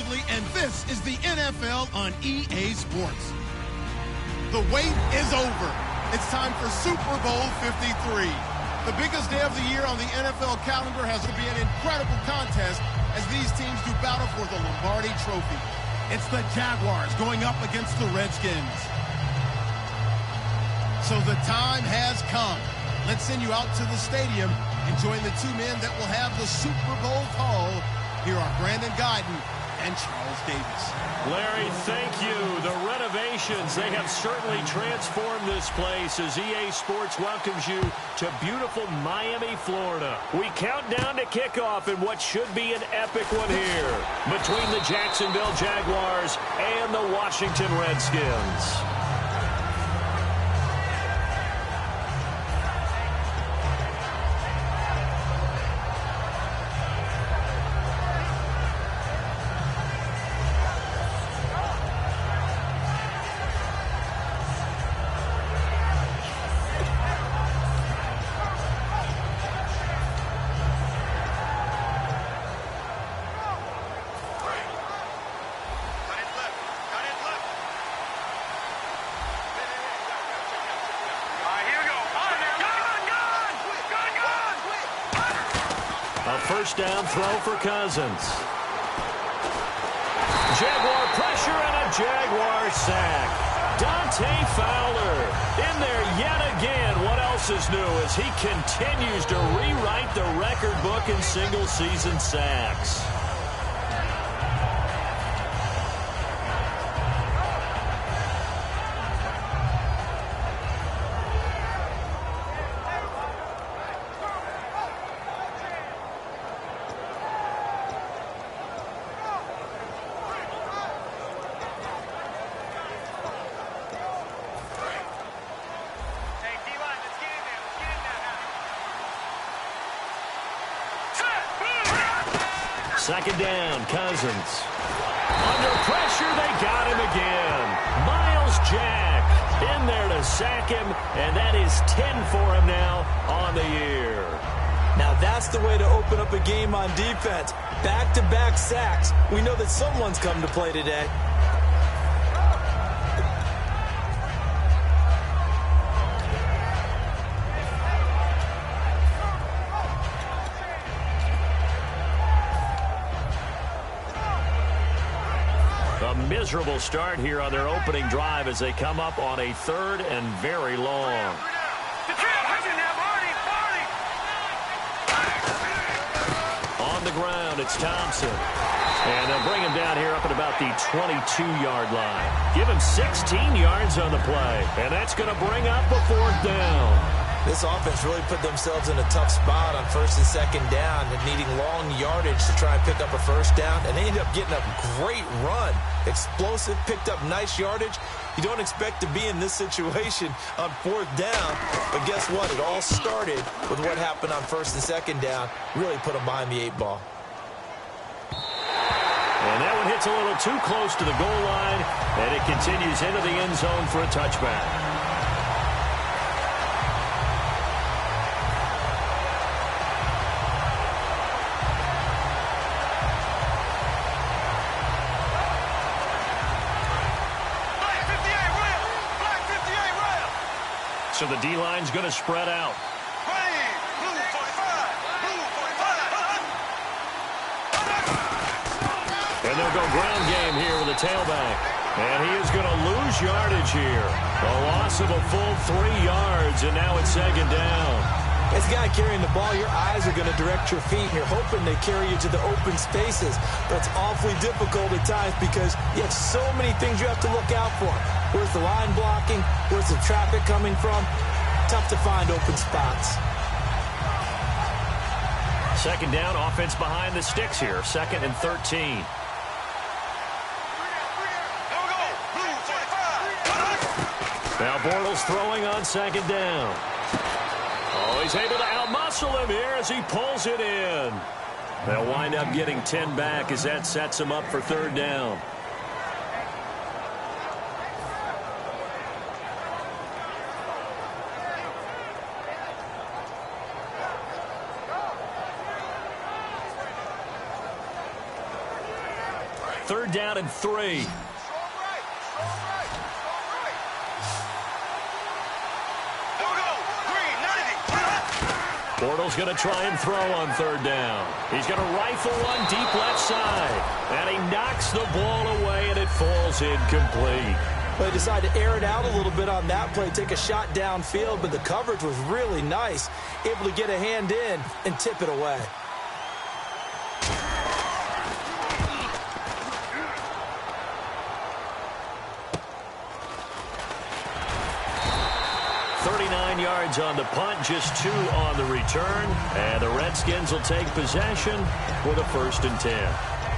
Lively, and this is the NFL on EA Sports. The wait is over. It's time for Super Bowl 53. The biggest day of the year on the NFL calendar has to be an incredible contest as these teams do battle for the Lombardi Trophy. It's the Jaguars going up against the Redskins. So the time has come. Let's send you out to the stadium and join the two men that will have the Super Bowl call. Here are Brandon Guyton and Charles Davis. Larry, thank you. The renovations, they have certainly transformed this place as EA Sports welcomes you to beautiful Miami, Florida. We count down to kickoff in what should be an epic one here between the Jacksonville Jaguars and the Washington Redskins. First down throw for Cousins. Jaguar pressure and a Jaguar sack. Dante Fowler in there yet again. What else is new as he continues to rewrite the record book in single-season sacks. Second down, Cousins. Under pressure, they got him again. Miles Jack in there to sack him, and that is 10 for him now on the year. Now that's the way to open up a game on defense. Back-to-back sacks. We know that someone's come to play today. Miserable start here on their opening drive as they come up on a third and very long. On the ground, it's Thompson. And they'll bring him down here up at about the 22-yard line. Give him 16 yards on the play. And that's going to bring up a fourth down. This offense really put themselves in a tough spot on first and second down and needing long yardage to try and pick up a first down. And they ended up getting a great run. Explosive, picked up nice yardage. You don't expect to be in this situation on fourth down. But guess what? It all started with what happened on first and second down. Really put them behind the 8-ball. And that one hits a little too close to the goal line. And it continues into the end zone for a touchback. So the D-line's going to spread out. And they'll go ground game here with a tailback. And he is going to lose yardage here. A loss of a full 3 yards, and now it's second down. As a guy carrying the ball, your eyes are going to direct your feet, and you're hoping they carry you to the open spaces. But it's awfully difficult at times because you have so many things you have to look out for. Where's the line blocking? Where's the traffic coming from? Tough to find open spots. Second down, offense behind the sticks here. 2nd and 13. Now Bortles throwing on second down. Oh, he's able to outmuscle him here as he pulls it in. They'll wind up getting 10 back as that sets him up for third down. 3rd down and 3. Bortles going to try and throw on 3rd down. He's going to rifle one deep left side. And he knocks the ball away, and it falls incomplete. Well, he decided to air it out a little bit on that play, take a shot downfield, but the coverage was really nice. Able to get a hand in and tip it away. Yards on the punt, just 2 on the return, and the Redskins will take possession with a 1st and 10.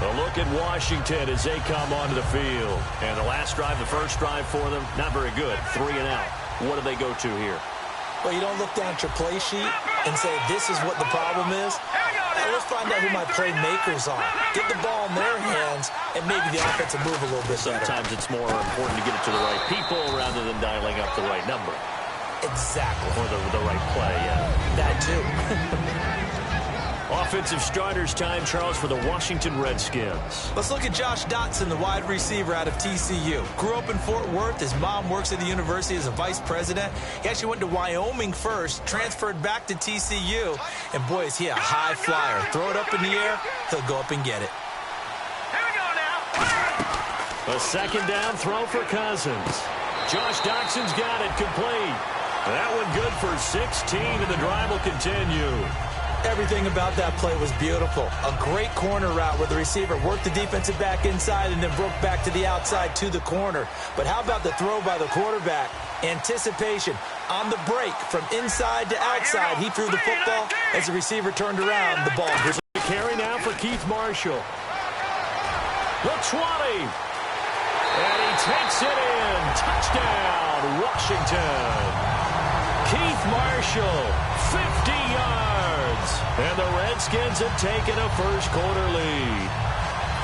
A look at Washington as they come onto the field. And the last drive, the first drive for them, not very good. 3 and out. What do they go to here? Well, you don't look down at your play sheet and say, this is what the problem is. Now, let's find out who my playmakers are. Get the ball in their hands, and maybe the offense will move a little bit better. Sometimes it's more important to get it to the right people rather than dialing up the right number. Exactly. Or the right play, yeah. That too. Offensive starters time, Charles, for the Washington Redskins. Let's look at Josh Dotson, the wide receiver out of TCU. Grew up in Fort Worth. His mom works at the university as a vice president. He actually went to Wyoming first, transferred back to TCU, and boy, is he a high flyer. Throw it up in the air, he'll go up and get it. Here we go now. A 2nd down throw for Cousins. Josh Dotson's got it, complete. That one good for 16, and the drive will continue. Everything about that play was beautiful. A great corner route where the receiver worked the defensive back inside and then broke back to the outside to the corner. But how about the throw by the quarterback? Anticipation on the break from inside to outside. He threw the football as the receiver turned around. The ball. The carry now for Keith Marshall. The 20. And he takes it in. Touchdown, Washington. Keith Marshall, 50 yards. And the Redskins have taken a first-quarter lead.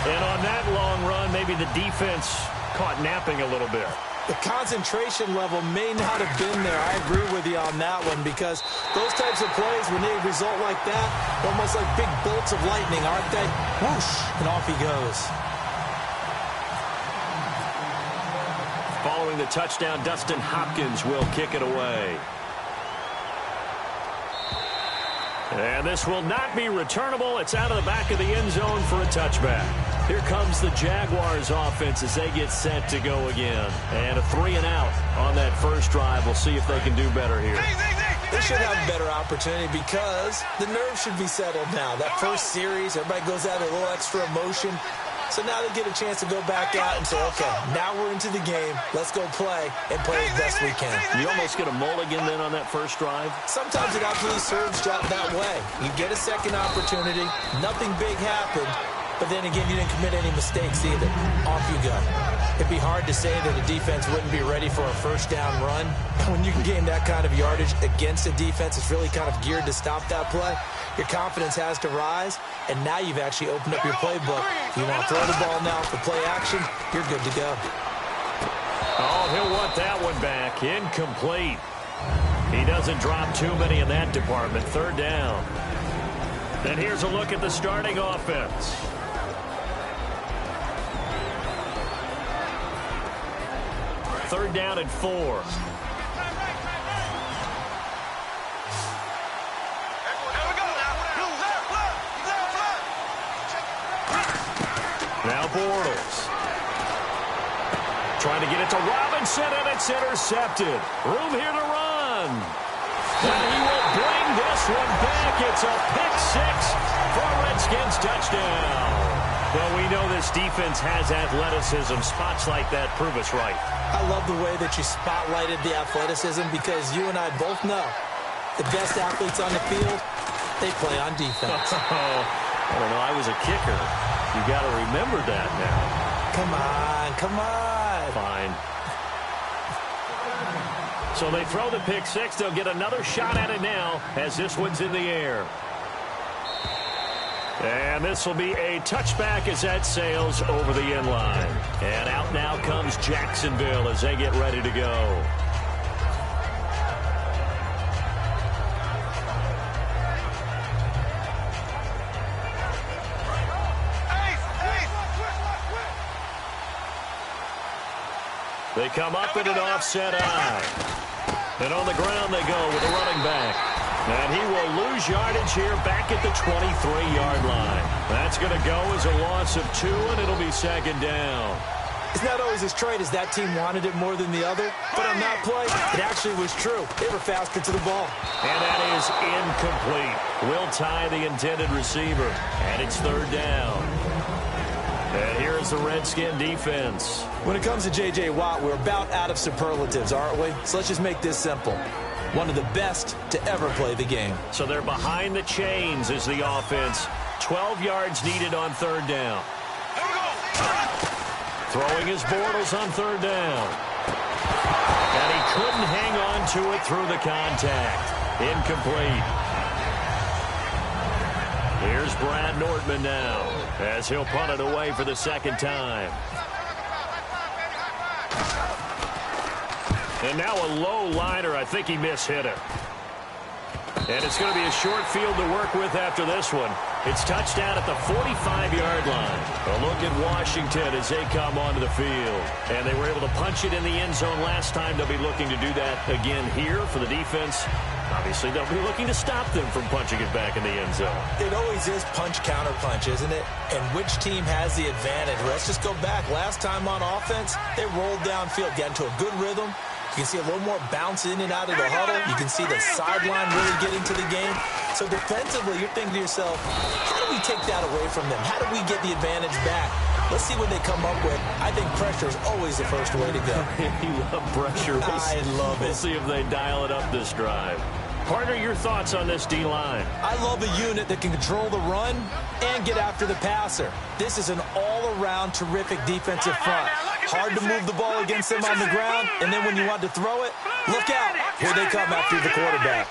And on that long run, maybe the defense caught napping a little bit. The concentration level may not have been there. I agree with you on that one because those types of plays, when they result like that, almost like big bolts of lightning, aren't they? Whoosh, and off he goes. Following the touchdown, Dustin Hopkins will kick it away. And this will not be returnable. It's out of the back of the end zone for a touchback. Here comes the Jaguars offense as they get set to go again. And a 3 and out on that first drive. We'll see if they can do better here. They should have a better opportunity because the nerves should be settled now. That first series, everybody goes out with a little extra emotion. So now they get a chance to go back out and say, okay, now we're into the game. Let's go play and play as best we can. You almost get a mulligan then on that first drive? Sometimes it absolutely serves that way. You get a second opportunity. Nothing big happened. But then again, you didn't commit any mistakes either. Off you go. It'd be hard to say that a defense wouldn't be ready for a first down run. When you can gain that kind of yardage against a defense, it's really kind of geared to stop that play. Your confidence has to rise, and now you've actually opened up your playbook. If you want to throw the ball now for play action, you're good to go. Oh, he'll want that one back. Incomplete. He doesn't drop too many in that department. 3rd down. And here's a look at the starting offense. Third down and 4. Now Bortles. Trying to get it to Robinson, and it's intercepted. Room here to run. And he will bring this one back. It's a pick 6 for a Redskins touchdown. Well, we know this defense has athleticism. Spots like that prove us right. I love the way that you spotlighted the athleticism because you and I both know the best athletes on the field, they play on defense. I don't know. I was a kicker. You got to remember that now. Come on, come on. Fine. So they throw the pick 6. They'll get another shot at it now as this one's in the air. And this will be a touchback as that sails over the end line. And out now comes Jacksonville as they get ready to go. They come up in an offset eye. And on the ground they go with the running back. And he will lose yardage here back at the 23-yard line. That's going to go as a loss of 2, and it'll be second down. It's not always as straight as that team wanted it more than the other, but on that play, it actually was true. They were faster to the ball. And that is incomplete. Will tie the intended receiver, and it's third down. And here's the Redskin defense. When it comes to J.J. Watt, we're about out of superlatives, aren't we? So let's just make this simple. One of the best to ever play the game. So they're behind the chains as the offense. 12 yards needed on third down. Throwing his Bortles on third down. And he couldn't hang on to it through the contact. Incomplete. Here's Brad Nordman now as he'll punt it away for the second time. And now a low liner. I think he mishit it. And it's going to be a short field to work with after this one. It's touchdown at the 45-yard line. A look at Washington as they come onto the field. And they were able to punch it in the end zone last time. They'll be looking to do that again here for the defense. Obviously, they'll be looking to stop them from punching it back in the end zone. It always is punch-counter-punch, isn't it? And which team has the advantage? Let's just go back. Last time on offense, they rolled downfield, got into a good rhythm. You can see a little more bounce in and out of the huddle. You can see the sideline really getting to the game. So defensively, you're thinking to yourself, how do we take that away from them? How do we get the advantage back? Let's see what they come up with. I think pressure is always the first way to go. You love pressure. I love it. We'll see if they dial it up this drive. Partner, your thoughts on this D-line? I love a unit that can control the run and get after the passer. This is an all-around terrific defensive front. Hard to move the ball against them on the ground, and then when you want to throw it, look out. Here they come after the quarterback.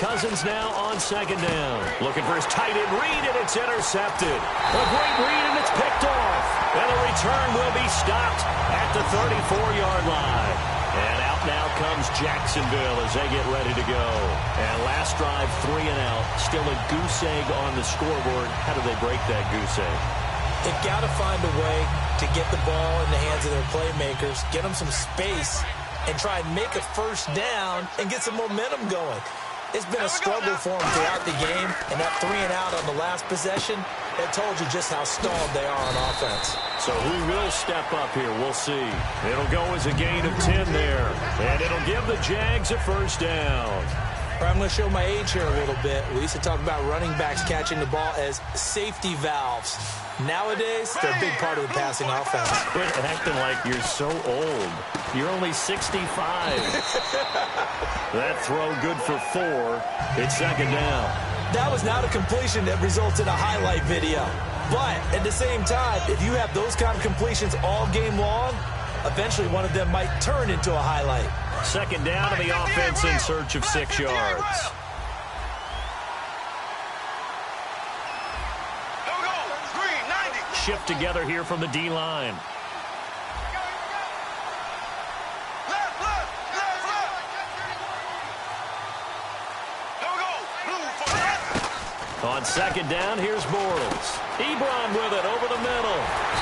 Cousins now on second down. Looking for his tight end read, and it's intercepted. A great read, and it's picked off. And the return will be stopped at the 34-yard line. And out now comes Jacksonville as they get ready to go. And last drive, 3 and out. Still a goose egg on the scoreboard. How do they break that goose egg? They've got to find a way to get the ball in the hands of their playmakers, get them some space, and try and make a first down and get some momentum going. It's been a struggle for them throughout the game, and that 3 and out on the last possession, that told you just how stalled they are on offense. So who will step up here? We'll see. It'll go as a gain of 10 there, and it'll give the Jags a first down. I'm going to show my age here a little bit. We used to talk about running backs catching the ball as safety valves. Nowadays, they're a big part of the passing offense. Quit acting like you're so old. You're only 65. That throw good for 4. It's second down. That was not a completion that results in a highlight video. But at the same time, if you have those kind of completions all game long, eventually one of them might turn into a highlight. Second down to the offense in search of 6 yards. Shift together here from the D-line. On second down, here's Bortles. Ebron with it over the middle.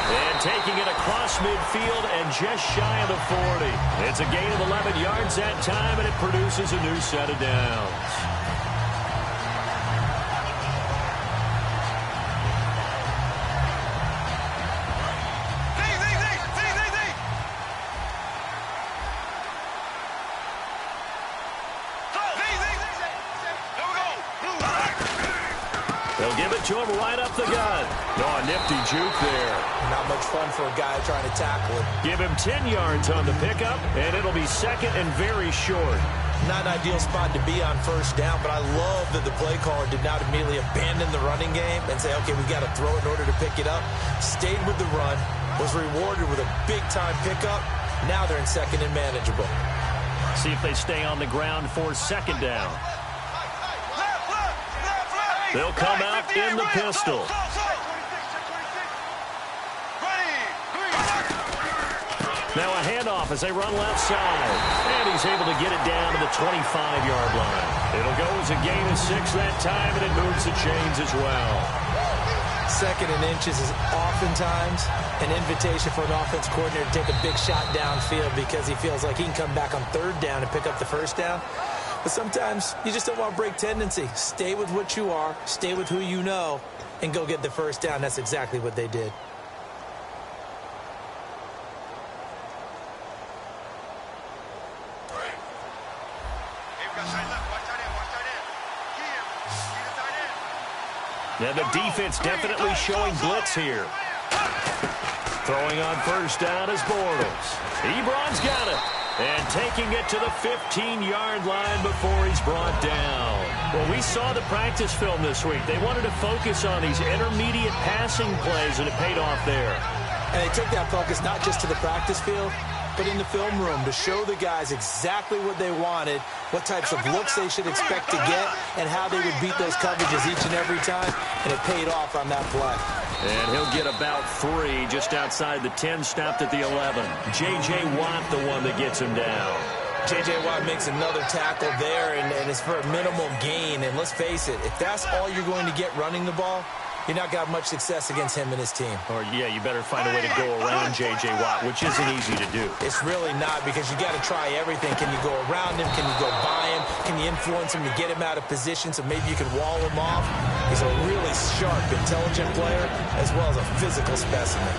And taking it across midfield and just shy of the 40. It's a gain of 11 yards that time, and it produces a new set of downs. They'll give it to him right up the gut. Oh, a nifty juke there. Not much fun for a guy trying to tackle it. Give him 10 yards on the pickup, and it'll be second and very short. Not an ideal spot to be on first down, but I love that the play caller did not immediately abandon the running game and say, okay, we've got to throw it in order to pick it up. Stayed with the run, was rewarded with a big-time pickup. Now they're in second and manageable. See if they stay on the ground for second down. They'll come out in the pistol. Now a handoff as they run left side. And he's able to get it down to the 25-yard line. It'll go as a gain of 6 that time, and it moves the chains as well. Second and inches is oftentimes an invitation for an offense coordinator to take a big shot downfield because he feels like he can come back on third down and pick up the first down. But sometimes you just don't want to break tendency. Stay with what you are, stay with who you know, and go get the first down. That's exactly what they did. And the defense definitely showing blitz here. Throwing on first down is Bortles. Ebron's got it. And taking it to the 15-yard line before he's brought down. Well, we saw the practice film this week. They wanted to focus on these intermediate passing plays, and it paid off there. And they took that focus not just to the practice field, but in the film room to show the guys exactly what they wanted, what types of looks they should expect to get, and how they would beat those coverages each and every time, and it paid off on that play. And he'll get about 3 just outside the 10, stopped at the 11. J.J. Watt, the one that gets him down. J.J. Watt makes another tackle there, and it's for a minimal gain. And let's face it, if that's all you're going to get running the ball, you're not going to have much success against him and his team. Or, yeah, you better find a way to go around J.J. Watt, which isn't easy to do. It's really not, because you got to try everything. Can you go around him? Can you go by him? Can you influence him to get him out of position so maybe you can wall him off? He's a really sharp, intelligent player, as well as a physical specimen.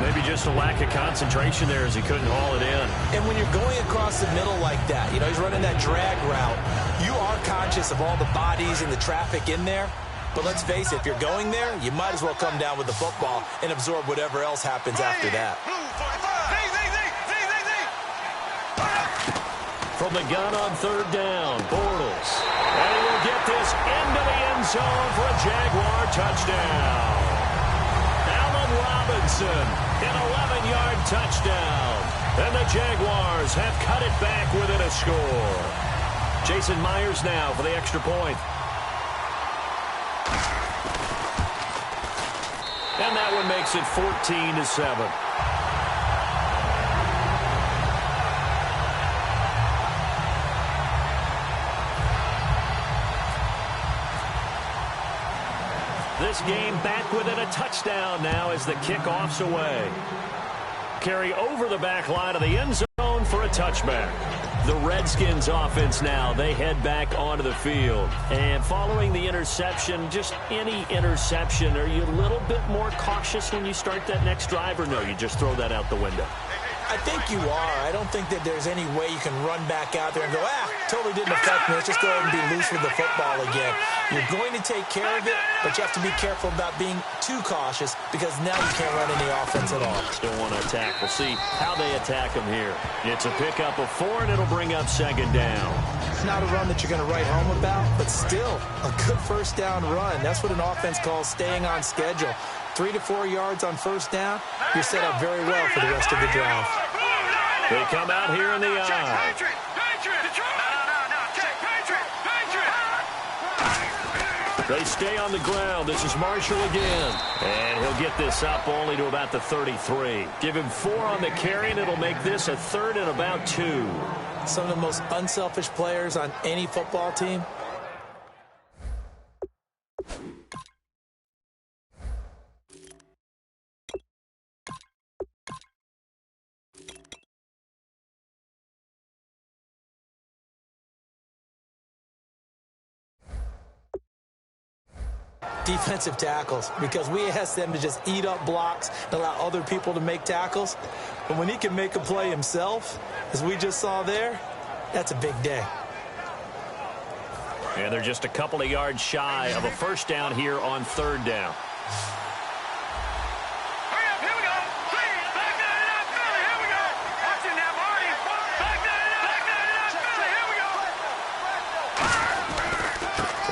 Maybe just a lack of concentration there as he couldn't haul it in. And when you're going across the middle like that, you know, he's running that drag route, you are conscious of all the bodies and the traffic in there. But let's face it, if you're going there, you might as well come down with the football and absorb whatever else happens after that. From the gun on third down, Bortles. And he will get this into the end zone for a Jaguar touchdown. Allen Robinson, an 11-yard touchdown. And the Jaguars have cut it back within a score. Jason Myers now for the extra point. And that one makes it 14-7. This game back within a touchdown now as the kickoff's away. Carry over the back line of the end zone for a touchback. The Redskins offense now, they head back onto the field. And following the interception, just any interception, are you a little bit more cautious when you start that next drive, or no, you just throw that out the window? I think you are. I don't think that there's any way you can run back out there and go, totally didn't affect me. Let's just go ahead and be loose with the football again. You're going to take care of it, but you have to be careful about being too cautious because now you can't run any offense at all. Still want to attack. We'll see how they attack them here. It's a pickup of 4, and it'll bring up second down. It's not a run that you're going to write home about, but still a good first down run. That's what an offense calls staying on schedule. 3 to 4 yards on first down, you're set up very well for the rest of the drive. They come out here in the eye. They stay on the ground. This is Marshall again. And he'll get this up only to about the 33. Give him 4 on the carry, and it'll make this a 3rd and about 2. Some of the most unselfish players on any football team. Defensive tackles, because we ask them to just eat up blocks and allow other people to make tackles. But when he can make a play himself, as we just saw there, that's a big day. And they're just a couple of yards shy of a first down here on third down.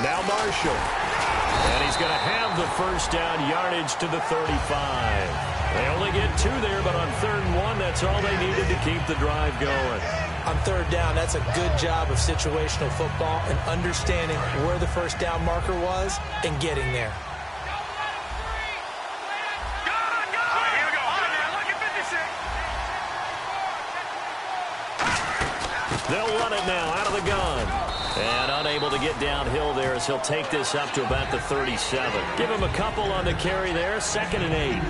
Now Marshall. And he's going to have the first down yardage to the 35. They only get 2 there, but on 3rd and 1, that's all they needed to keep the drive going. On 3rd down, that's a good job of situational football and understanding where the first down marker was and getting there. They'll run it now out of the gun. And unable to get downhill there as he'll take this up to about the 37. Give him a couple on the carry there. 2nd and 8.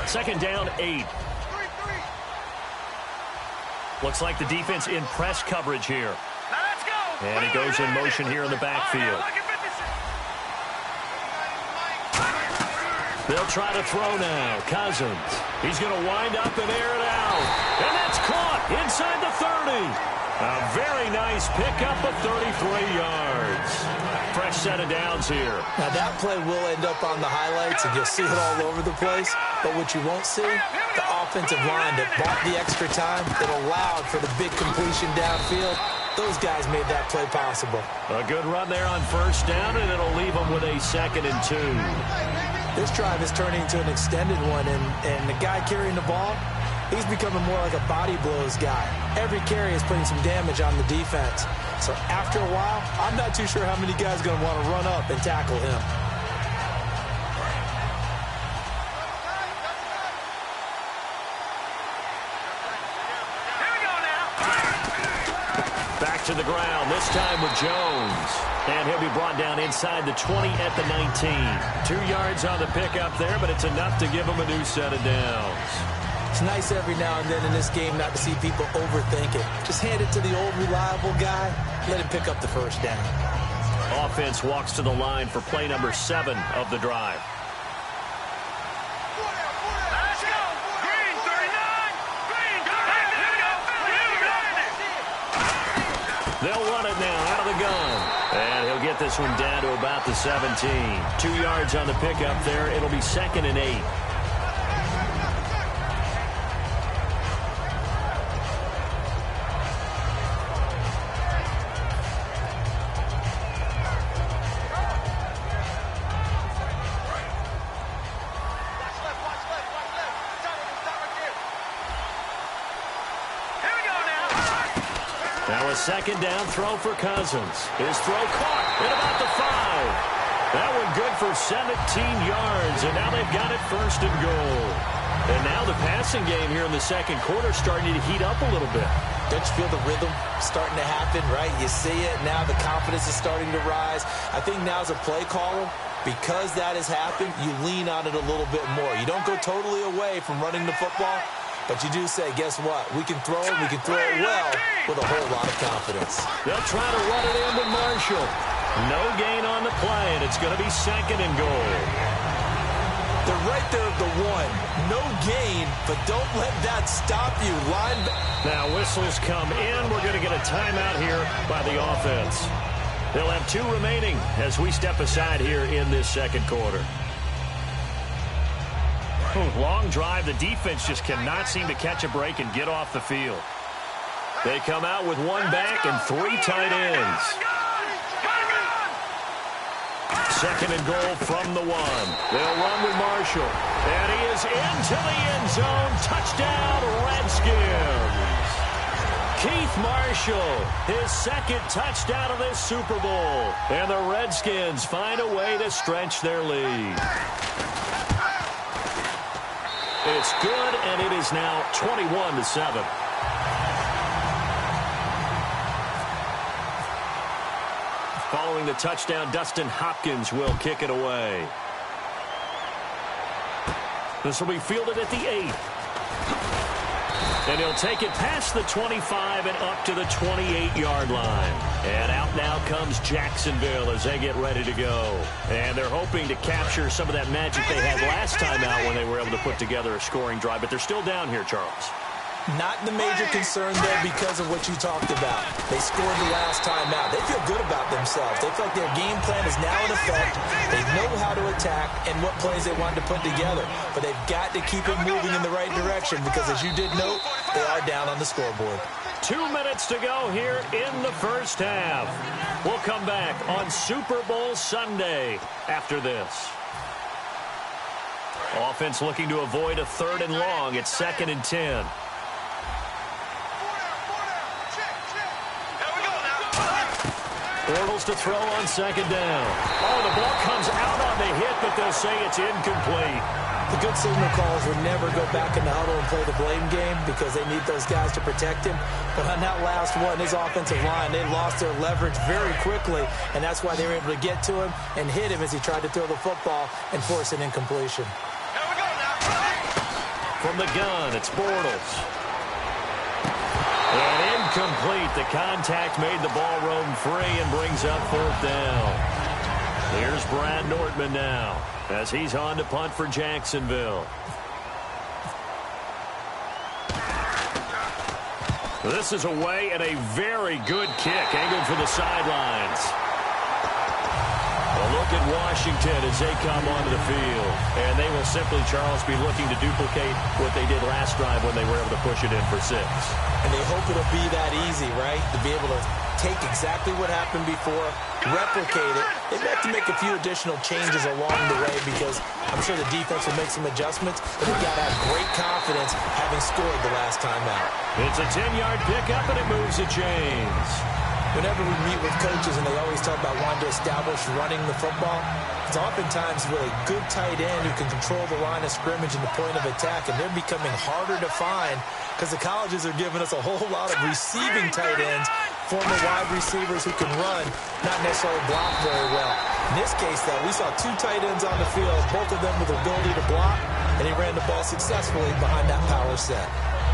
Second down, 8. Looks like the defense in press coverage here. And he goes in motion here in the backfield. They'll try to throw now. Cousins. He's going to wind up and air it out. And that's caught inside the 30. A very nice pickup of 33 yards. Fresh set of downs here. Now that play will end up on the highlights, and you'll see it all over the place. But what you won't see, the offensive line that bought the extra time, that allowed for the big completion downfield. Those guys made that play possible. A good run there on 1st down, and it'll leave them with a 2nd and 2. This drive is turning into an extended one, and the guy carrying the ball, he's becoming more like a body blows guy. Every carry is putting some damage on the defense. So after a while, I'm not too sure how many guys are going to want to run up and tackle him. Back to the ground, this time with Jones. And he'll be brought down inside the 20 at the 19. 2 yards on the pickup there, but it's enough to give him a new set of downs. It's nice every now and then in this game not to see people overthink it. Just hand it to the old reliable guy. Let him pick up the 1st down. Offense walks to the line for play number 7 of the drive. Let's go! Green, 39! Green, They'll run it now out of the gun. And he'll get this one down to about the 17. 2 yards on the pickup there. It'll be 2nd and 8. Now a 2nd down throw for Cousins. His throw caught at about the 5. That one good for 17 yards, and now they've got it 1st and goal. And now the passing game here in the 2nd quarter starting to heat up a little bit. Don't you feel the rhythm starting to happen, right? You see it, now the confidence is starting to rise. I think now as a play caller, because that has happened, you lean on it a little bit more. You don't go totally away from running the football, but you do say, guess what? We can throw it, we can throw it well with a whole lot of confidence. They'll try to run it in with Marshall. No gain on the play, and it's going to be 2nd and goal. They're right there at the 1. No gain, but don't let that stop you. Now whistles come in. We're going to get a timeout here by the offense. They'll have 2 remaining as we step aside here in this 2nd quarter. Long drive. The defense just cannot seem to catch a break and get off the field. They come out with 1 back and 3 tight ends. 2nd and goal from the 1. They'll run with Marshall. And he is into the end zone. Touchdown, Redskins. Keith Marshall, his 2nd touchdown of this Super Bowl. And the Redskins find a way to stretch their lead. It's good, and it is now 21-7. Following the touchdown, Dustin Hopkins will kick it away. This will be fielded at the 8. And he'll take it past the 25 and up to the 28-yard line. And out now comes Jacksonville as they get ready to go. And they're hoping to capture some of that magic they had last time out when they were able to put together a scoring drive. But they're still down here, Charles. Not the major concern, though, because of what you talked about. They scored the last time out. They feel good about themselves. They feel like their game plan is now in effect. They know how to attack and what plays they want to put together. But they've got to keep it moving in the right direction because, as you did note, they are down on the scoreboard. 2 minutes to go here in the 1st half. We'll come back on Super Bowl Sunday after this. Offense looking to avoid a 3rd and long. It's 2nd and 10. Bortles to throw on second down. Oh, the ball comes out on the hit, but they'll say it's incomplete. The good signal calls would never go back in the huddle and play the blame game because they need those guys to protect him. But on that last one, his offensive line, they lost their leverage very quickly, and that's why they were able to get to him and hit him as he tried to throw the football and force an incompletion. From the gun, it's Bortles. And incomplete. The contact made the ball roam free and brings up fourth down. Here's Brad Nortman now as he's on to punt for Jacksonville. This is away and a very good kick angled for the sidelines. A look at Washington as they come onto the field. And they will simply, Charles, be looking to duplicate what they did last drive when they were able to push it in for 6. And they hope it'll be that easy, right? To be able to take exactly what happened before, replicate it. They've got to make a few additional changes along the way because I'm sure the defense will make some adjustments, but they've got to have great confidence having scored the last time out. It's a 10-yard pickup, and it moves the chains. Whenever we meet with coaches and they always talk about wanting to establish running the football, it's oftentimes with a good tight end who can control the line of scrimmage and the point of attack, and they're becoming harder to find because the colleges are giving us a whole lot of receiving tight ends, former wide receivers who can run, not necessarily block very well. In this case, though, we saw 2 tight ends on the field, both of them with the ability to block, and he ran the ball successfully behind that power set.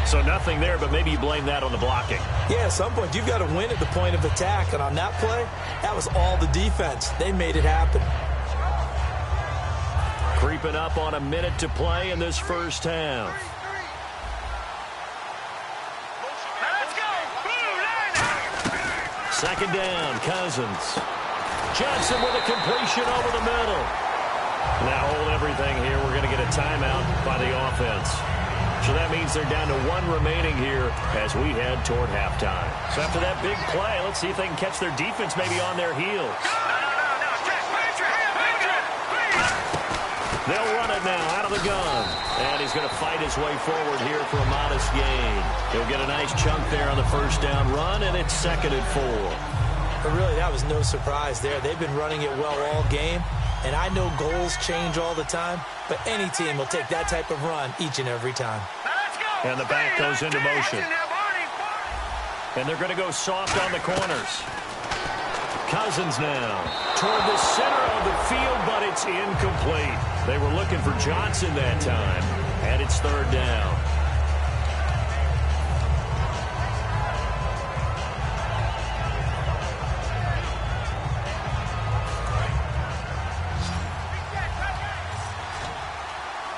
So nothing there, but maybe you blame that on the blocking. Yeah, at some point, you've got to win at the point of attack. And on that play, that was all the defense. They made it happen. Creeping up on a minute to play in this first half. Second down, Cousins. Johnson with a completion over the middle. Now hold everything here. We're going to get a timeout by the offense. So that means they're down to 1 remaining here as we head toward halftime. So after that big play, let's see if they can catch their defense maybe on their heels. They'll run it now out of the gun. And he's going to fight his way forward here for a modest gain. He'll get a nice chunk there on the first down run, and it's 2nd and 4. But really, that was no surprise there. They've been running it well all game. And I know goals change all the time, but any team will take that type of run each and every time. And the back goes into motion. And they're going to go soft on the corners. Cousins now toward the center of the field, but it's incomplete. They were looking for Johnson that time, and it's 3rd down.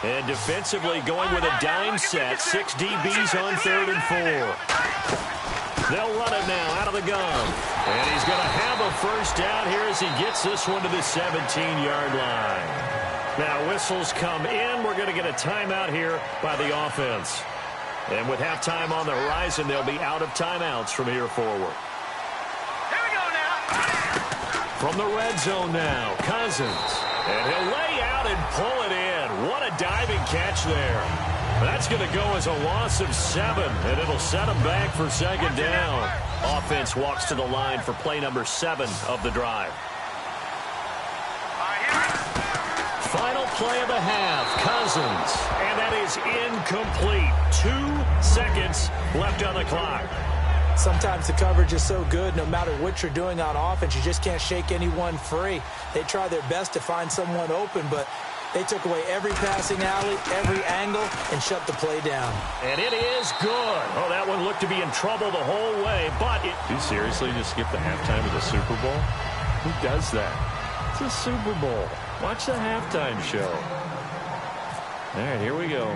And defensively going with a dime set. 6 DBs on 3rd and 4. They'll run it now out of the gun. And he's going to have a first down here as he gets this one to the 17-yard line. Now whistles come in. We're going to get a timeout here by the offense. And with halftime on the horizon, they'll be out of timeouts from here forward. Here we go now. From the red zone now, Cousins. And he'll lay out and pull it in. What a diving catch there. That's going to go as a loss of 7, and it'll set him back for 2nd down. Offense walks to the line for play number 7 of the drive. Final play of the half, Cousins. And that is incomplete. 2 seconds left on the clock. Sometimes the coverage is so good, no matter what you're doing on offense, you just can't shake anyone free. They try their best to find someone open, but they took away every passing alley, every angle, and shut the play down. And it is good. Oh, that one looked to be in trouble the whole way, but it... You seriously just skip the halftime of the Super Bowl? Who does that? It's a Super Bowl. Watch the halftime show. All right, here we go.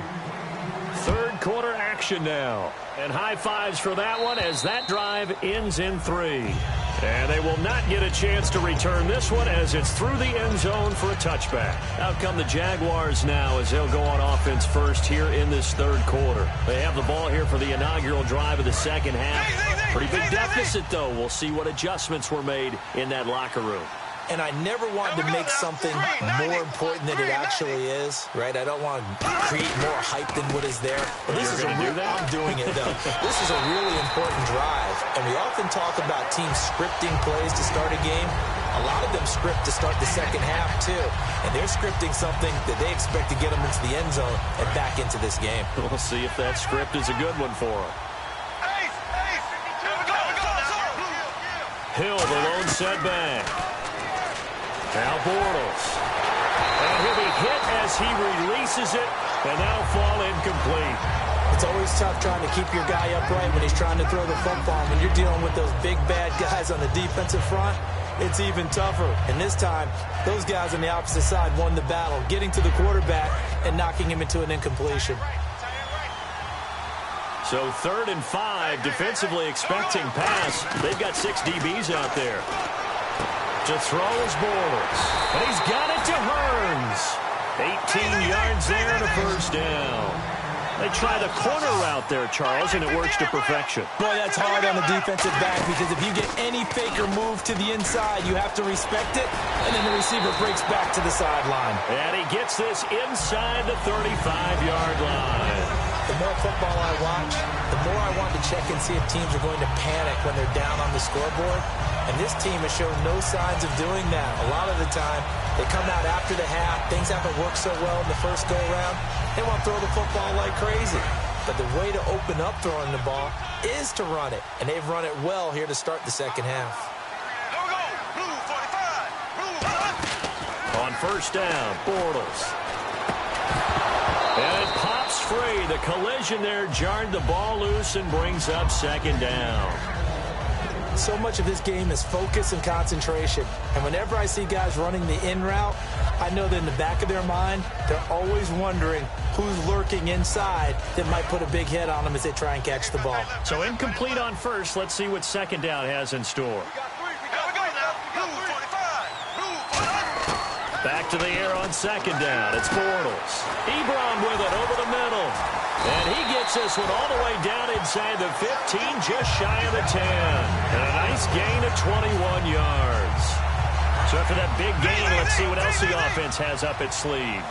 3rd quarter action now. And high fives for that one as that drive ends in 3. And they will not get a chance to return this one as it's through the end zone for a touchback. Out come the Jaguars now as they'll go on offense first here in this 3rd quarter. They have the ball here for the inaugural drive of the 2nd half. Pretty big deficit, though. We'll see what adjustments were made in that locker room. And I never wanted to make something more important than it actually is, right? I don't want to create more hype than what is there. But this is I'm doing it, though. This is a really important drive. And we often talk about teams scripting plays to start a game. A lot of them script to start the second half, too. And they're scripting something that they expect to get them into the end zone and back into this game. We'll see if that script is a good one for them. Hill, the lone setback. Now Bortles. And he'll be hit as he releases it, and that'll fall incomplete. It's always tough trying to keep your guy upright when he's trying to throw the football. When you're dealing with those big, bad guys on the defensive front, it's even tougher. And this time, those guys on the opposite side won the battle, getting to the quarterback and knocking him into an incompletion. So 3rd and 5, defensively expecting pass. They've got 6 DBs out there. To throw is Bortles. And he's got it to Hearns. 18 yards there and a first down. They try the corner route there, Charles, and it works to perfection. Boy, that's hard on the defensive back because if you get any fake or move to the inside, you have to respect it, and then the receiver breaks back to the sideline. And he gets this inside the 35-yard line. The more football I watch, the more I want to check and see if teams are going to panic when they're down on the scoreboard. And this team has shown no signs of doing that. A lot of the time, they come out after the half. Things haven't worked so well in the first go-around. They want to throw the football like crazy. But the way to open up throwing the ball is to run it. And they've run it well here to start the second half. On first down, Bortles. And it pops free. The collision there jarred the ball loose and brings up second down. So much of this game is focus and concentration. And whenever I see guys running the in route, I know that in the back of their mind, they're always wondering who's lurking inside that might put a big hit on them as they try and catch the ball. So incomplete on first. Let's see what second down has in store. Back to the air on second down. It's Bortles. Ebron with it over the middle. And he gets this one all the way down inside the 15, just shy of the 10. And a nice gain of 21 yards. So after that big gain, let's see what else the offense has up its sleeve.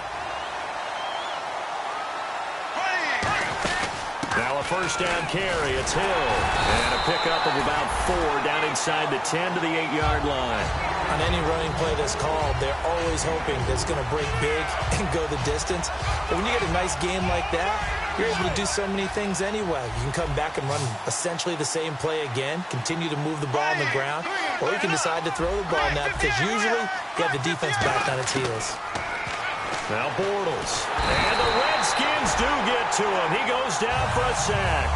Now a first down carry. It's Hill. And a pickup of about 4 down inside the 10 to the 8-yard line. On any running play that's called, they're always hoping that it's going to break big and go the distance. But when you get a nice gain like that, you're able to do so many things anyway. You can come back and run essentially the same play again, continue to move the ball on the ground, or you can decide to throw the ball now because usually you have the defense back on its heels. Now Bortles. And the Redskins do get to him. He goes down for a sack.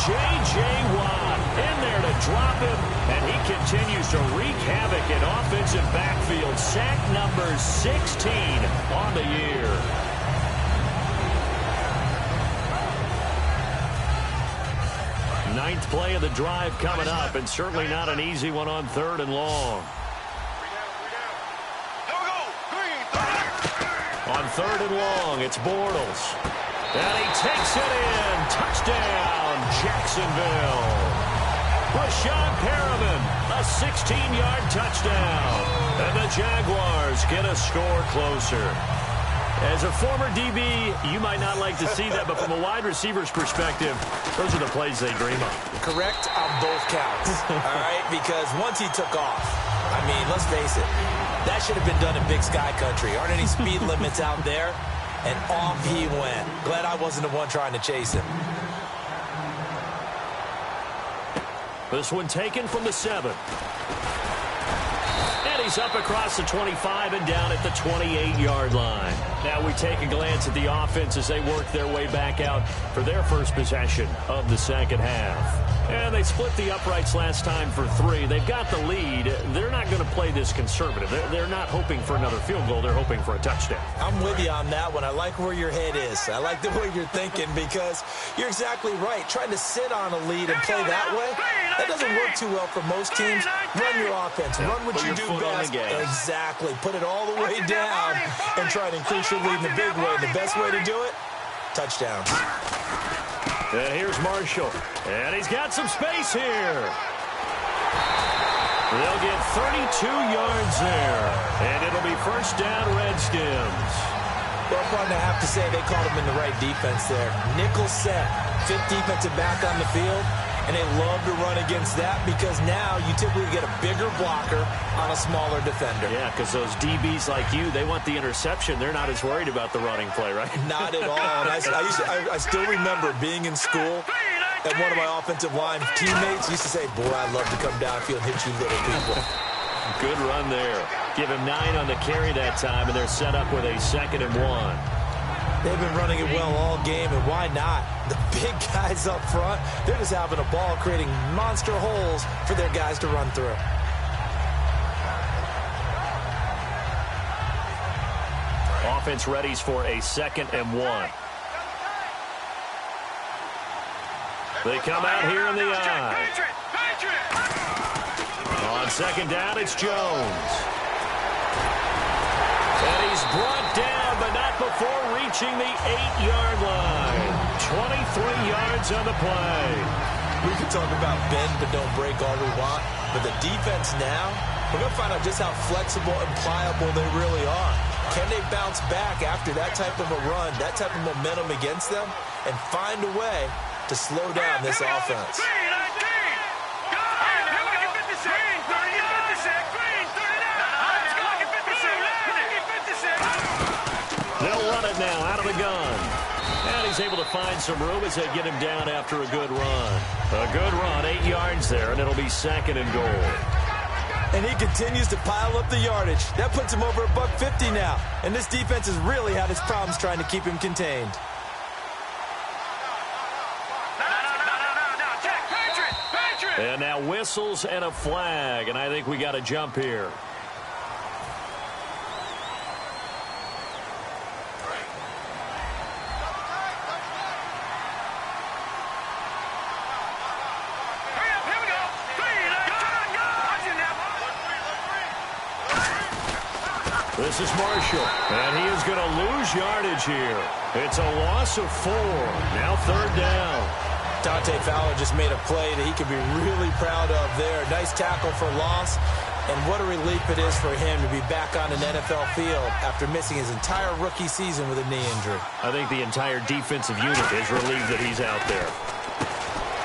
J.J. Watt in there to drop him, and he continues to wreak havoc in offensive backfield. Sack number 16 on the year. Ninth play of the drive coming up, and certainly not an easy one on 3rd and long. On 3rd and long, it's Bortles. And he takes it in. Touchdown, Jacksonville. Rashawn Perriman, a 16-yard touchdown. And the Jaguars get a score closer. As a former DB, you might not like to see that, but from a wide receiver's perspective, those are the plays they dream of. Correct on both counts, all right? Because once he took off, I mean, let's face it, that should have been done in Big Sky Country. Aren't any speed limits out there? And off he went. Glad I wasn't the one trying to chase him. This one taken from the 7. And he's up across the 25 and down at the 28-yard line. Now we take a glance at the offense as they work their way back out for their first possession of the second half. And they split the uprights last time for 3. They've got the lead. They're not going to play this conservative. They're not hoping for another field goal. They're hoping for a touchdown. I'm with you on that one. I like where your head is. I like the way you're thinking because you're exactly right. Trying to sit on a lead and play that way, that doesn't work too well for most teams. Run your offense. Run what you do best. Exactly. Put it all the way down and try to increase your lead in the big way. The best way to do it, touchdown. And here's Marshall. And he's got some space here. They'll get 32 yards there. And it'll be first down, Redskins. Well, I'm going to have to say they called him in the right defense there. Nickel set, 5th defensive back on the field. And they love to run against that because now you typically get a bigger blocker on a smaller defender. Yeah, because those DBs like you, they want the interception. They're not as worried about the running play, right? Not at all. And I still remember being in school, and one of my offensive line teammates used to say, boy, I'd love to come downfield and hit you little people. Good run there. Give him 9 on the carry that time, and they're set up with a 2nd and 1. They've been running it well all game, and why not? The big guys up front, they're just having a ball, creating monster holes for their guys to run through. Offense readies for a 2nd and 1. They come out here in the eye. On 2nd down, it's Jones. And he's brought down, but not before reaching the 8-yard line. 23 yards on the play. We can talk about bend but don't break all we want, but the defense now, we're going to find out just how flexible and pliable they really are. Can they bounce back after that type of a run, that type of momentum against them, and find a way to slow down this offense? They'll run it now out of the gun. And he's able to find some room as they get him down after a good run. A good run, 8 yards there, and it'll be 2nd and goal. And he continues to pile up the yardage. That puts him over $150 now. And this defense has really had its problems trying to keep him contained. And now whistles and a flag, and I think we got a jump here. This is Marshall, and he is going to lose yardage here. It's a loss of 4. Now 3rd down. Dante Fowler just made a play that he could be really proud of there. Nice tackle for loss, and what a relief it is for him to be back on an NFL field after missing his entire rookie season with a knee injury. I think the entire defensive unit is relieved that he's out there.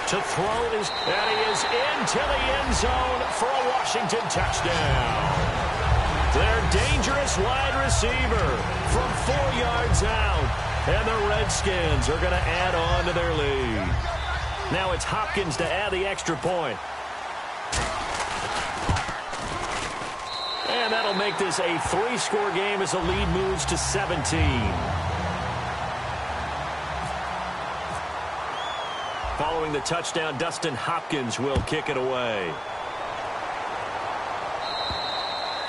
To throw is, and he is into the end zone for a Washington touchdown. Their dangerous wide receiver from 4 yards out. And the Redskins are going to add on to their lead. Now it's Hopkins to add the extra point. And that'll make this a 3-score game as the lead moves to 17. Following the touchdown, Dustin Hopkins will kick it away.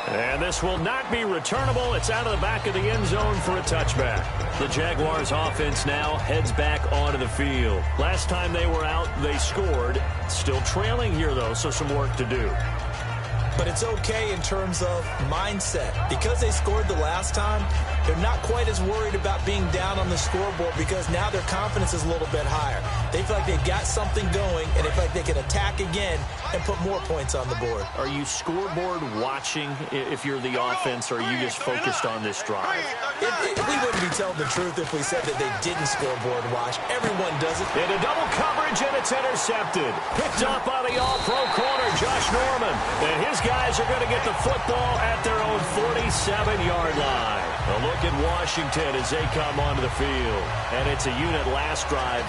And this will not be returnable. It's out of the back of the end zone for a touchback. The Jaguars offense now heads back onto the field. Last time they were out, they scored. Still trailing here, though, so some work to do. But it's okay in terms of mindset. Because they scored the last time, they're not quite as worried about being down on the scoreboard because now their confidence is a little bit higher. They feel like they've got something going, and they feel like they can attack again and put more points on the board. Are you scoreboard watching if you're the offense, or are you just focused on this drive? We wouldn't be telling the truth if we said that they didn't scoreboard watch. Everyone does it. Into double coverage, and it's intercepted. Picked up by the all-pro corner, Josh Norman. And his guys are going to get the football at their own 47-yard line. A look at Washington as they come onto the field. And it's a unit last drive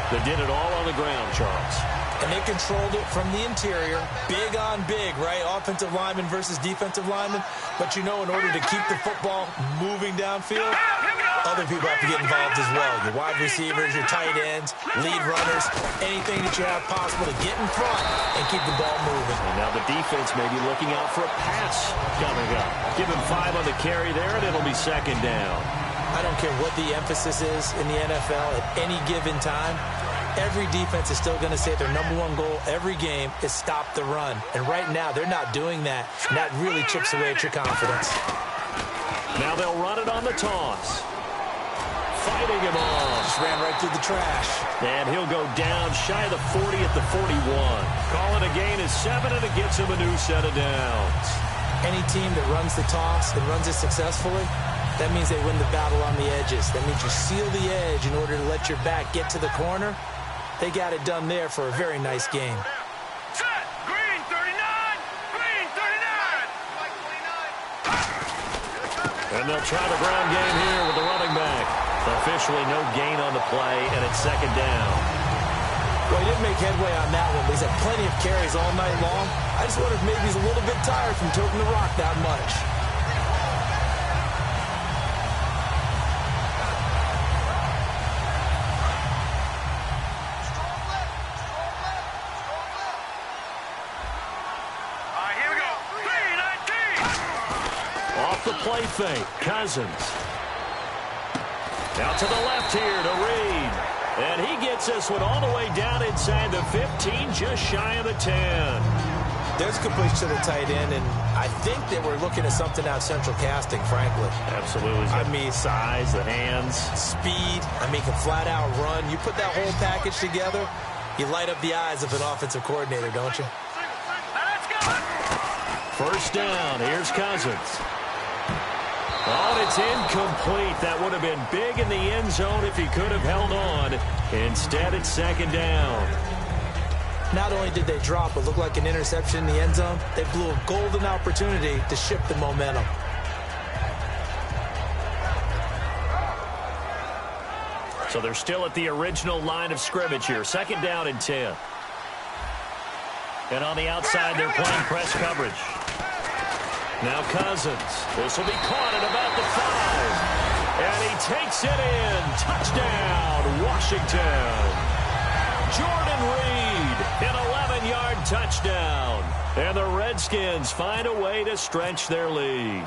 that did it all on the ground, Charles. And they controlled it from the interior. Big on big, right? Offensive lineman versus defensive lineman. But you know, in order to keep the football moving downfield, other people have to get involved as well. Your wide receivers, your tight ends, lead runners, anything that you have possible to get in front and keep the ball moving. And now the defense may be looking out for a pass coming up. Give him 5 on the carry there, and it'll be 2nd down. I don't care what the emphasis is in the NFL at any given time. Every defense is still going to say their #1 goal every game is stop the run. And right now, they're not doing that. And that really chips away at your confidence. Now they'll run it on the toss. Fighting him off. Just ran right through the trash. And he'll go down shy of the 40 at the 41. Calling a gain is 7, and it gets him a new set of downs. Any team that runs the toss and runs it successfully, that means they win the battle on the edges. That means you seal the edge in order to let your back get to the corner They got it done there for a very nice game. Set. Green 39. Green 39. And they'll try the ground game here with the running back. Officially no gain on the play, and it's second down. Well, he didn't make headway on that one, but he's had plenty of carries all night long. I just wonder if maybe he's a little bit tired from toting the rock that much. All right, here we go. 3-19. Off the play fake, Cousins. Out to the left here to Reed. And he gets this one all the way down inside the 15, just shy of the 10. There's a completion to the tight end, and I think that we're looking at something out of central casting, frankly. Absolutely. I mean, size, the hands. Speed. I mean, can flat out run. You put that whole package together, you light up the eyes of an offensive coordinator, don't you? Now let's go. First down, here's Cousins. Oh, it's incomplete. That would have been big in the end zone if he could have held on. Instead, it's second down. Not only did they drop what looked like an interception in the end zone, they blew a golden opportunity to shift the momentum. So they're still at the original line of scrimmage here. Second down and 10. And on the outside, they're playing press coverage. Now Cousins. This will be caught at about the 5. And he takes it in. Touchdown, Washington. Jordan Reed, an 11-yard touchdown. And the Redskins find a way to stretch their lead.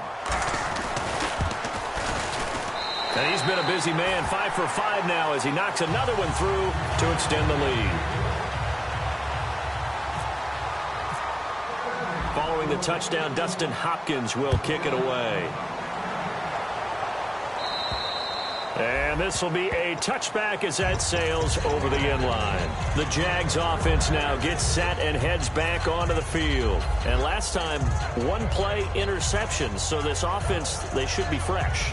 And he's been a busy man, 5 for 5 now as he knocks another one through to extend the lead. Following the touchdown, Dustin Hopkins will kick it away. And this will be a touchback as that sails over the end line. The Jags offense now gets set and heads back onto the field. And last time, one play interception. So this offense, they should be fresh.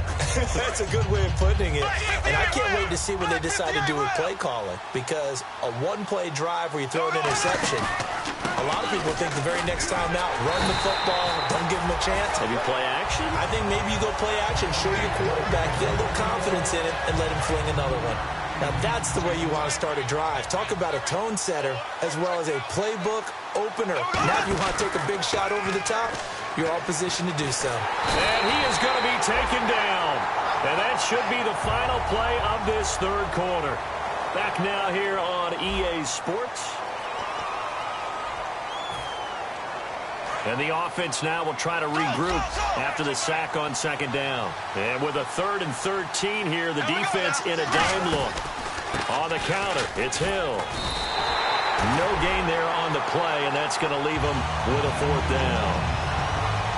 That's a good way of putting it. And I can't wait to see what they decide to do with play calling. Because a one-play drive where you throw an interception, a lot of people think the very next time out, run the football, don't give them a chance. Maybe play action? I think maybe you go play action, show your quarterback, get a little confidence in it, and let him fling another one. Now that's the way you want to start a drive. Talk about a tone setter as well as a playbook opener. Now if you want to take a big shot over the top, you're all positioned to do so. And he is going to be taken down. And that should be the final play of this third quarter. Back now here on EA Sports. And the offense now will try to regroup after the sack on second down. And with a 3rd and 13 here, the defense in a dime look. On the counter, it's Hill. No gain there on the play, and that's going to leave them with a 4th down.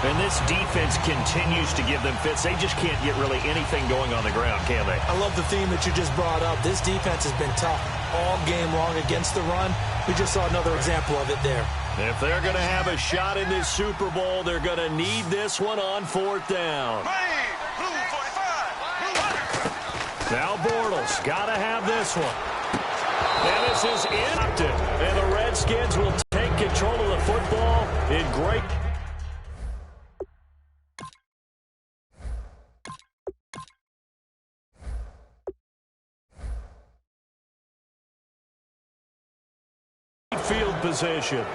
And this defense continues to give them fits. They just can't get really anything going on the ground, can they? I love the theme that you just brought up. This defense has been tough all game long against the run. We just saw another example of it there. If they're going to have a shot in this Super Bowl, they're going to need this one on 4th down. Now Bortles got to have this one. And this is intercepted. And the Redskins will take control of the football in great... field position.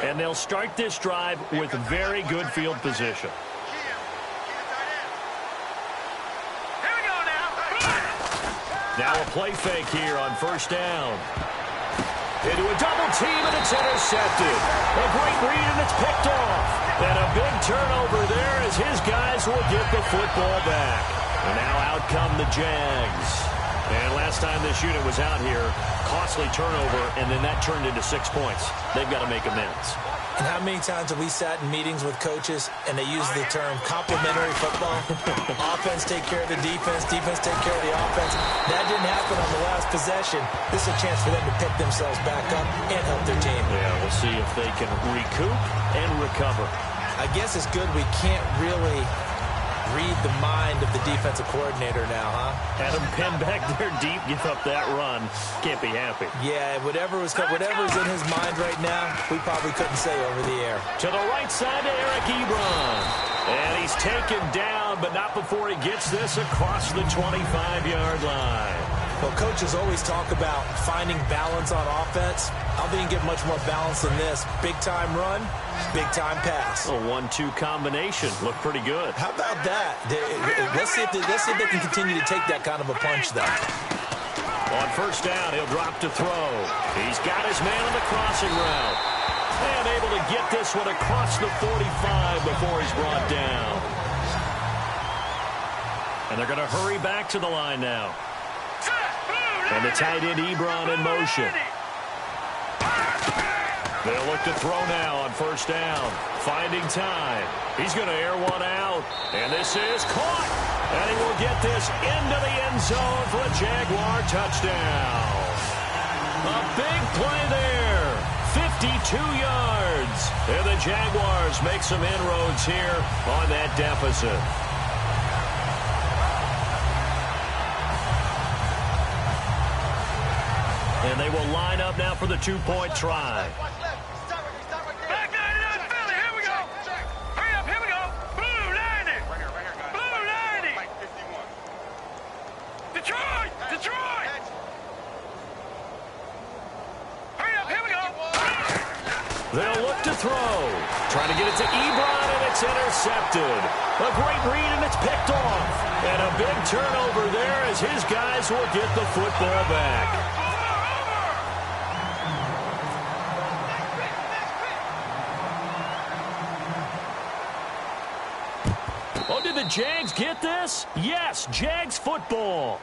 And they'll start this drive with very good field position. Here we go now. Now a play fake here on first down. Into a double team, and it's intercepted. A great read, and it's picked off. And a big turnover there as his guys will get the football back. And now out come the Jags. And last time this unit was out here, costly turnover, and then that turned into 6 points. They've got to make amends. And how many times have we sat in meetings with coaches and they use the term complementary football? Offense take care of the defense, defense take care of the offense. That didn't happen on the last possession. This is a chance for them to pick themselves back up and help their team. Yeah, we'll see if they can recoup and recover. I guess it's good we can't really read the mind of the defensive coordinator now, huh? Had him pinned back there deep, give up that run. Can't be happy. Yeah, whatever's in his mind right now, we probably couldn't say over the air. To the right side to Eric Ebron. And he's taken down, but not before he gets this across the 25-yard line. Well, coaches always talk about finding balance on offense. I don't think you get much more balance than this. Big-time run, big-time pass. A 1-2 combination. Looked pretty good. How about that? Let's see if they can continue to take that kind of a punch, though. On first down, he'll drop to throw. He's got his man on the crossing route. And able to get this one across the 45 before he's brought down. And they're going to hurry back to the line now. And the tight end Ebron in motion. They'll look to throw now on first down. Finding time. He's going to air one out. And this is caught. And he will get this into the end zone for a Jaguar touchdown. A big play there. 52 yards. And the Jaguars make some inroads here on that deficit. And they will line up now for the two-point try. Back 99 Philly, here we go. Hurry up, here we go. Blue 90. Blue 90. Detroit. Hurry up, here we go. They'll look to throw. Trying to get it to Ebron, and it's intercepted. A great read, and it's picked off. And a big turnover there as his guys will get the football back. Oh, did the Jags get this? Yes, Jags football.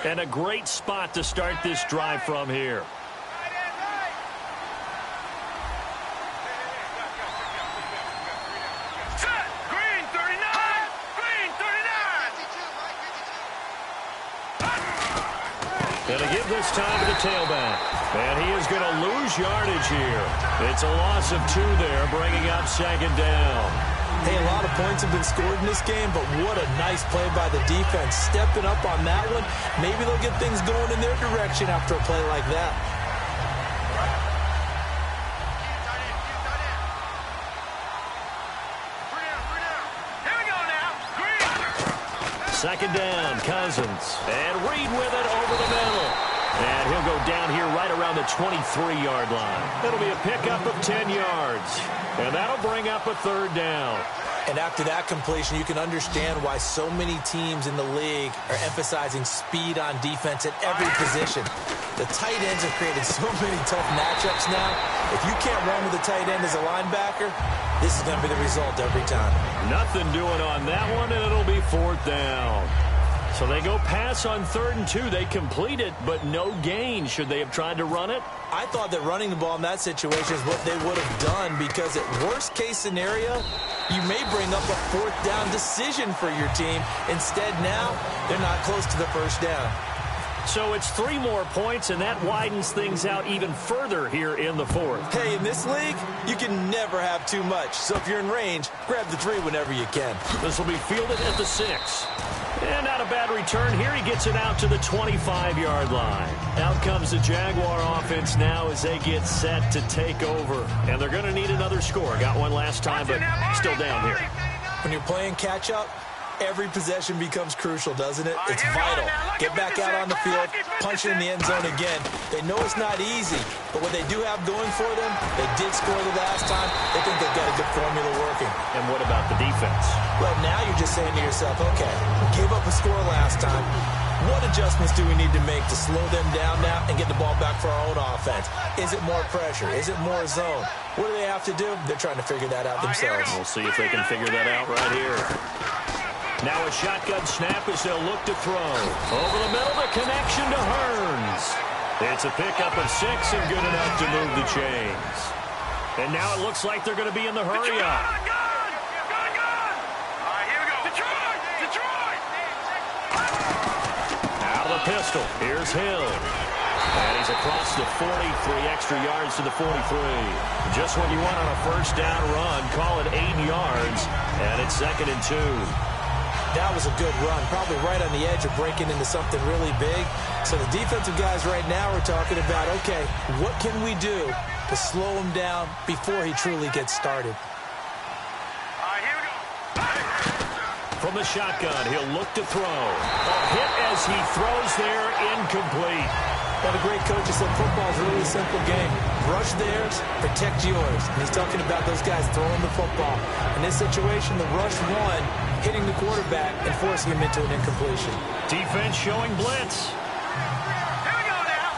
And a great spot to start this drive from here. Going to give this time to the tailback. And he is going to lose yardage here. It's a loss of 2 there, bringing up second down. Hey, a lot of points have been scored in this game, but what a nice play by the defense. Stepping up on that one. Maybe they'll get things going in their direction after a play like that. Here we go now. Second down, Cousins. And Reed with it over the middle. And he'll go down here right around the 23-yard line. That'll be a pickup of 10 yards. And that'll bring up a third down. And after that completion, you can understand why so many teams in the league are emphasizing speed on defense at every position. The tight ends have created so many tough matchups now. If you can't run with a tight end as a linebacker, this is going to be the result every time. Nothing doing on that one, and it'll be fourth down. So they go pass on 3rd and 2. They complete it, but no gain. Should they have tried to run it? I thought that running the ball in that situation is what they would have done, because at worst case scenario, you may bring up a 4th down decision for your team. Instead now, they're not close to the first down. So it's 3 more points, and that widens things out even further here in the 4th. Hey, in this league, you can never have too much. So if you're in range, grab the 3 whenever you can. This will be fielded at the 6. And not a bad return here. He gets it out to the 25-yard line. Out comes the Jaguar offense now as they get set to take over. And they're going to need another score. Got one last time, but still down here. When you're playing catch-up, every possession becomes crucial, doesn't it? It's vital. Get back out on the field, punch it in the end zone again. They know it's not easy, but what they do have going for them, they did score the last time. They think they've got a good formula working. And what about the defense? Well, now you're just saying to yourself, okay, gave up a score last time. What adjustments do we need to make to slow them down now and get the ball back for our own offense? Is it more pressure? Is it more zone? What do they have to do? They're trying to figure that out themselves. We'll see if they can figure that out right here. Now a shotgun snap as they'll look to throw. Over the middle, the connection to Hearns. It's a pickup of 6 and good enough to move the chains. And now it looks like they're going to be in the hurry-up. pistol. Here's Hill. And he's across the 40, 3 extra yards to the 43. Just what you want on a first down run. Call it 8 yards, and it's 2nd and 2. That was a good run, probably right on the edge of breaking into something really big. So the defensive guys right now are talking about, okay, what can we do to slow him down before he truly gets started? All right, here we go. From the shotgun, he'll look to throw. A hit as he throws there, incomplete. Well, the great coach said football is a really simple game. Rush theirs, protect yours. And he's talking about those guys throwing the football. In this situation, the rush one, hitting the quarterback and forcing him into an incompletion. Defense showing blitz. Here we go now.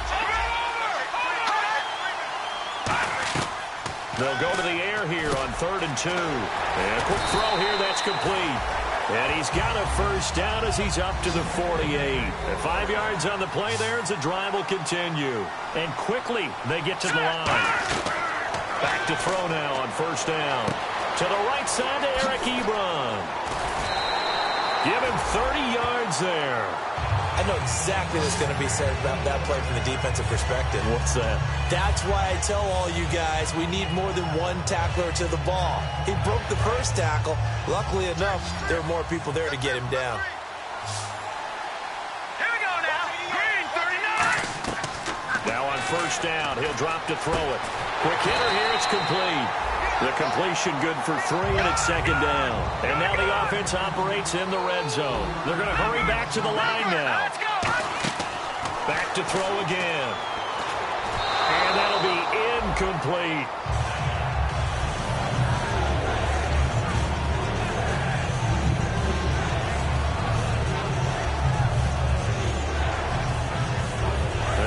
They'll go to the air here on 3rd and 2. And a quick throw here, that's complete. And he's got a first down as he's up to the 48. And 5 yards on the play there as the drive will continue. And quickly they get to the line. Back to throw now on 1st down. To the right side to Eric Ebron. Give him 30 yards there. I know exactly what's going to be said about that play from the defensive perspective. What's that? That's why I tell all you guys we need more than one tackler to the ball. He broke the first tackle. Luckily enough, there were more people there to get him down. Here we go now. Green, 39. Now on 1st down, he'll drop to throw it. Quick hitter here, it's complete. The completion good for 3, and it's 2nd down. And now the offense operates in the red zone. They're going to hurry back to the line now. Let's go. Back to throw again. And that'll be incomplete.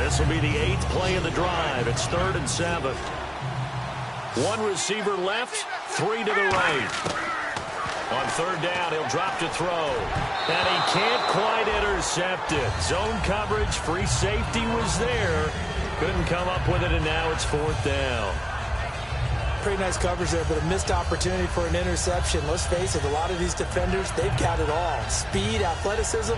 This will be the 8th play of the drive. It's 3rd and 7. 1 receiver left, 3 to the right. On 3rd down, he'll drop to throw. And he can't quite intercept it. Zone coverage, free safety was there. Couldn't come up with it, and now it's 4th down. Pretty nice coverage there, but a missed opportunity for an interception. Let's face it, a lot of these defenders, they've got it all. Speed, athleticism,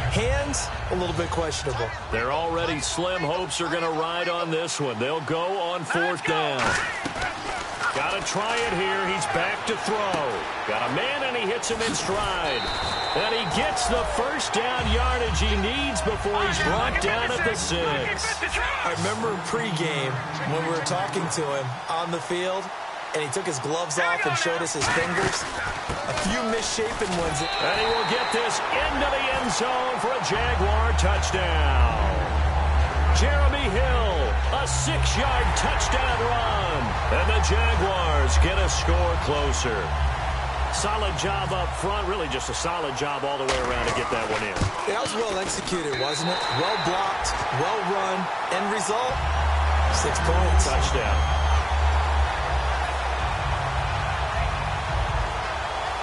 hands, a little bit questionable. They're already slim hopes are going to ride on this one. They'll go on 4th down. Got to try it here. He's back to throw. Got a man, and he hits him in stride. And he gets the first down yardage he needs before he's brought down at the 6. I remember in pregame when we were talking to him on the field, and he took his gloves off and showed us his fingers. A few misshapen ones. And he will get this into the end zone for a Jaguar touchdown. Jeremy Hill, a 6-yard touchdown run. And the Jaguars get a score closer. Solid job up front. Really just a solid job all the way around to get that one in. That was well executed, wasn't it? Well blocked, well run. End result, 6 points. Touchdown.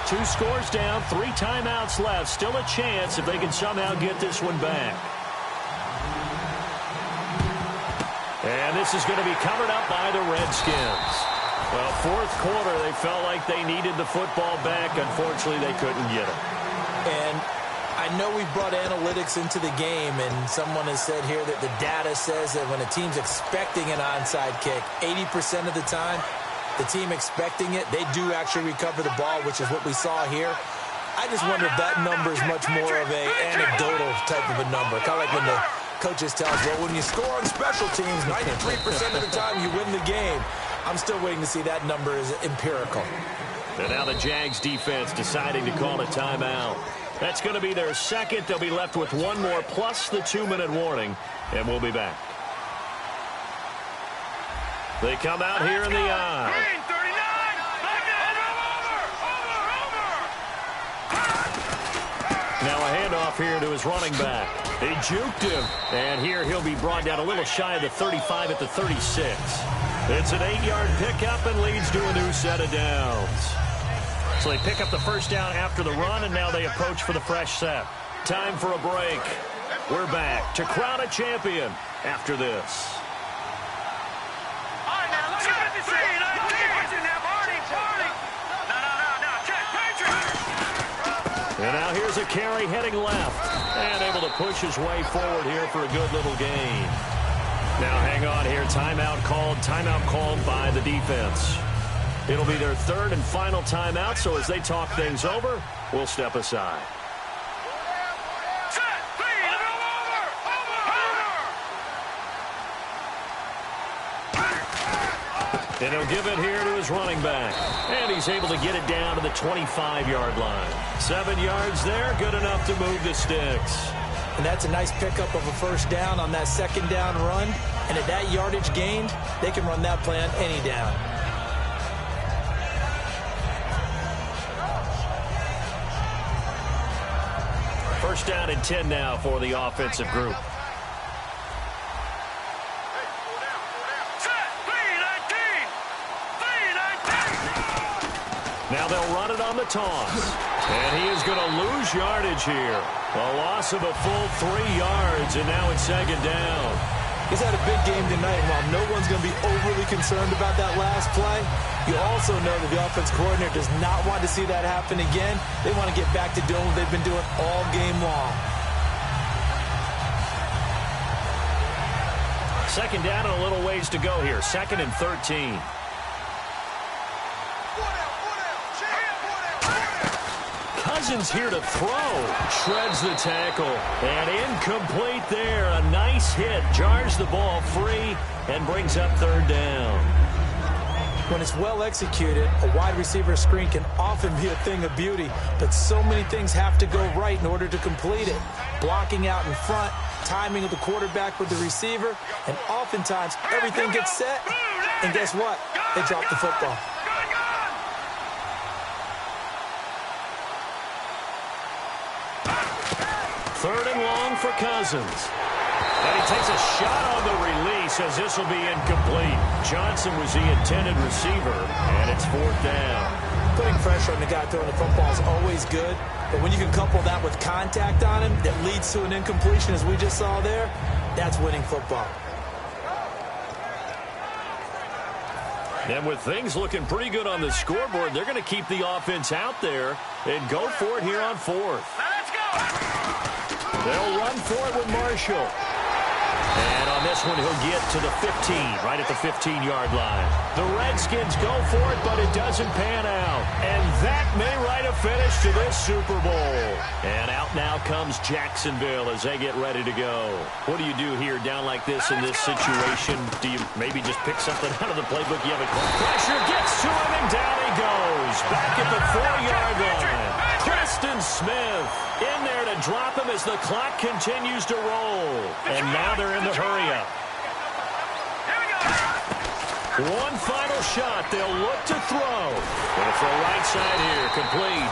2 scores down, 3 timeouts left. Still a chance if they can somehow get this one back. And this is going to be covered up by the Redskins. Well, 4th quarter, they felt like they needed the football back. Unfortunately, they couldn't get it. And I know we brought analytics into the game, and someone has said here that the data says that when a team's expecting an onside kick, 80% of the time, the team expecting it, they do actually recover the ball, which is what we saw here. I just wonder if that number is much more of an anecdotal type of a number. Kind of like when the coaches tell us, well, when you score on special teams, 93% of the time you win the game. I'm still waiting to see that number is empirical. And now the Jags defense deciding to call a timeout. That's going to be their 2nd. They'll be left with 1 more plus the 2-minute warning, and we'll be back. They come out here in the eye. Green, 39. Now a handoff here to his running back. They juked him, and here he'll be brought down a little shy of the 35 at the 36. It's an 8-yard pickup and leads to a new set of downs. So they pick up the first down after the run, and now they approach for the fresh set. Time for a break. We're back to crown a champion after this. All right, now, look at this. And now here's a carry heading left. And able to push his way forward here for a good little gain. Now hang on here. Timeout called by the defense. It'll be their third and final timeout, so as they talk things over, we'll step aside. And he'll give it here to his running back. And he's able to get it down to the 25-yard line. 7 yards there, good enough to move the sticks. And that's a nice pickup of a first down on that second down run. And at that yardage gained, they can run that play on any down. First down and 10 now for the offensive group. Now they'll run it on the toss. And he is going to lose yardage here. A loss of a full 3 yards, and now it's second down. He's had a big game tonight, and while no one's going to be overly concerned about that last play, you also know that the offense coordinator does not want to see that happen again. They want to get back to doing what they've been doing all game long. Second down and a little ways to go here. 2nd and 13. Cousins here to throw. Shreds the tackle. And incomplete there. A nice hit. Jars the ball free and brings up third down. When it's well executed, a wide receiver screen can often be a thing of beauty, but so many things have to go right in order to complete it. Blocking out in front, timing of the quarterback with the receiver, and oftentimes everything gets set, and guess what? They drop the football. Third and long for Cousins. And he takes a shot on the release as this will be incomplete. Johnson was the intended receiver, and it's fourth down. Putting pressure on the guy throwing the football is always good, but when you can couple that with contact on him that leads to an incompletion, as we just saw there, that's winning football. And with things looking pretty good on the scoreboard, they're going to keep the offense out there and go for it here on fourth. Let's go! They'll run for it with Marshall. And on this one, he'll get to the 15, right at the 15-yard line. The Redskins go for it, but it doesn't pan out. And that may write a finish to this Super Bowl. And out now comes Jacksonville as they get ready to go. What do you do here down like this in this situation? Do you maybe just pick something out of the playbook? You have a pressure, gets to him, and down he goes. Back at the 4-yard line. Preston Smith in there to drop him as the clock continues to roll. And now they're in the hurry-up. One final shot. They'll look to throw. And it's the right side here, complete.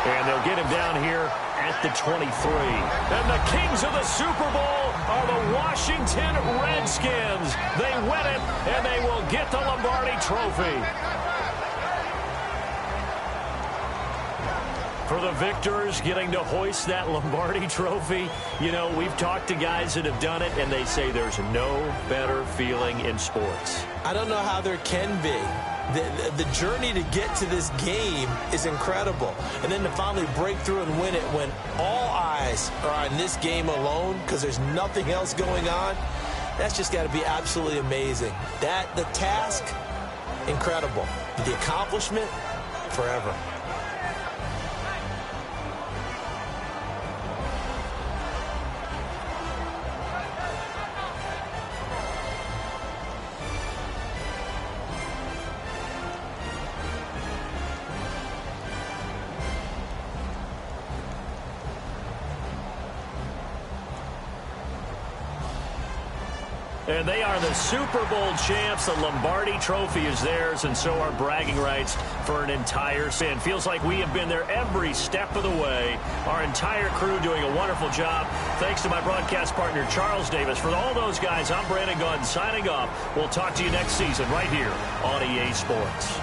And they'll get him down here at the 23. And the kings of the Super Bowl are the Washington Redskins. They win it, and they will get the Lombardi Trophy. For the victors getting to hoist that Lombardi Trophy, you know, we've talked to guys that have done it, and they say there's no better feeling in sports. I don't know how there can be. The journey to get to this game is incredible. And then to finally break through and win it when all eyes are on this game alone because there's nothing else going on, that's just got to be absolutely amazing. The task, incredible. The accomplishment, forever. And they are the Super Bowl champs. The Lombardi Trophy is theirs, and so are bragging rights for an entire season. Feels like we have been there every step of the way. Our entire crew doing a wonderful job. Thanks to my broadcast partner, Charles Davis. For all those guys, I'm Brandon Gunn signing off. We'll talk to you next season right here on EA Sports.